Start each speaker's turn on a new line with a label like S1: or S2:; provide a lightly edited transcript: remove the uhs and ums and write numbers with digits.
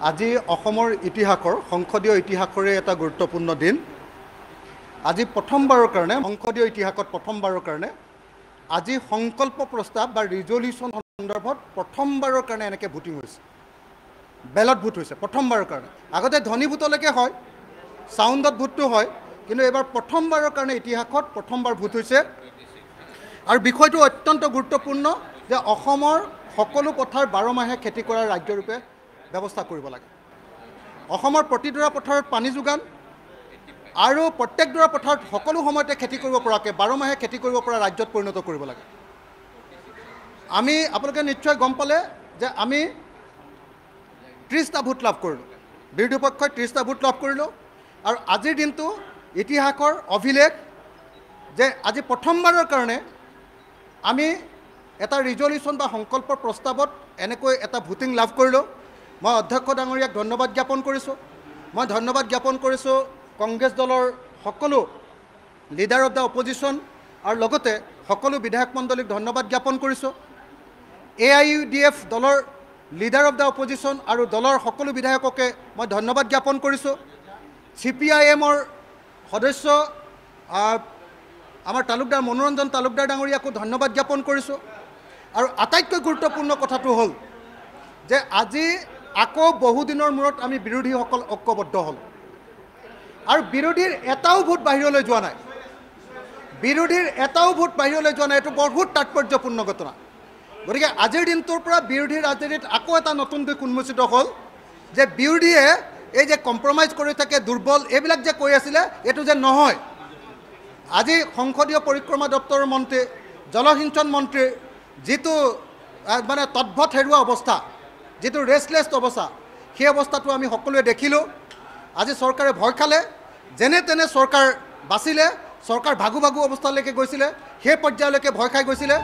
S1: আজি অসমৰ ইতিহাসৰ সংসদীয় ইতিহাসৰে এটা গুৰুত্বপূৰ্ণ দিন। আজি প্ৰথমবাৰৰ কাৰণে সংসদীয় ইতিহাসত প্ৰথমবাৰৰ কাৰণে আজি সংকল্প প্ৰস্তাৱ বা ৰিজলিউশ্যন সন্দৰ্ভত প্ৰথমবাৰৰ কাৰণে এনেকৈ ভোটিং হৈছে, বেলট ভোট হৈছে প্ৰথমবাৰৰ কাৰণে। আগতে ধ্বনি ভোটলৈকে হয়, চাউণ্ডত ভোটটো হয়, কিন্তু এইবাৰ প্ৰথমবাৰৰ কাৰণে ইতিহাসত প্ৰথমবাৰ ভোট হৈছে। আৰু বিষয়টো অত্যন্ত গুৰুত্বপূৰ্ণ যে অসমৰ সকলো পথাৰ 12 মাহে খেতি কৰাৰ ৰাজ্যৰূপে ব্যৱস্থা কৰিব লাগে। অসমৰ প্ৰতিডৰা পথাৰত পানী যোগান আৰু প্ৰত্যেকডৰা পথাৰত সকলো সময়তে খেতি কৰিব পৰাকৈ 12 মাহে খেতি কৰিব পৰা ৰাজ্যত পৰিণত কৰিব লাগে। আমি আপোনালোকে নিশ্চয় গম পালে যে আমি 30টা ভোট লাভ কৰিলোঁ, বিৰোধী পক্ষই 30টা ভোট লাভ কৰিলোঁ। আৰু আজিৰ দিনটো ইতিহাসৰ অভিলেখ যে আজি প্ৰথমবাৰৰ কাৰণে আমি এটা ৰিজলিউশ্যন বা সংকল্প প্ৰস্তাৱত এনেকৈ এটা ভোটিং লাভ কৰিলোঁ। মই অধ্যক্ষ ডাঙৰীয়াক ধন্যবাদ জ্ঞাপন কৰিছোঁ। মই ধন্যবাদ জ্ঞাপন কৰিছোঁ কংগ্ৰেছ দলৰ সকলো লিডাৰ অফ দ্য অপজিশ্যন আৰু লগতে সকলো বিধায়ক মণ্ডলীক ধন্যবাদ জ্ঞাপন কৰিছোঁ। AIUDF দলৰ লিডাৰ অফ দ্য অপজিশ্যন আৰু দলৰ সকলো বিধায়ককে মই ধন্যবাদ জ্ঞাপন কৰিছোঁ। CPIMৰ সদস্য আমাৰ তালুকদাৰ মনোৰঞ্জন তালুকদাৰ ডাঙৰীয়াকো ধন্যবাদ জ্ঞাপন কৰিছোঁ। আৰু আটাইতকৈ গুৰুত্বপূৰ্ণ কথাটো হ'ল যে আজি আকৌ বহুদিনৰ মূৰত আমি বিৰোধীসকল ঐক্যবদ্ধ হ'ল আৰু বিৰোধীৰ এটাও ভোট বাহিৰলৈ যোৱা নাই, বিৰোধীৰ এটাও ভোট বাহিৰলৈ যোৱা নাই। এইটো বহুত তাৎপৰ্যপূৰ্ণ ঘটনা। গতিকে আজিৰ দিনটোৰ পৰা বিৰোধী ৰাজনীতিত আকৌ এটা নতুন দিশ উন্মোচিত হ'ল যে বিৰোধীয়ে এই যে কম্প্ৰমাইজ কৰি থাকে, দুৰ্বল এইবিলাক যে কৈ আছিলে, এইটো যে নহয়। আজি সংসদীয় পৰিক্ৰমা দপ্তৰৰ মন্ত্ৰী, জলসিঞ্চন মন্ত্ৰীৰ যিটো মানে তদ্ভত হেৰুৱা অৱস্থা, যিটো ৰেষ্টলেছ অৱস্থা, সেই অৱস্থাটো আমি সকলোৱে দেখিলোঁ। আজি চৰকাৰে ভয় খালে, যেনে তেনে চৰকাৰ বাচিলে, চৰকাৰ ভাগু ভাগু অৱস্থালৈকে গৈছিলে, সেই পৰ্যায়লৈকে ভয় খাই গৈছিলে।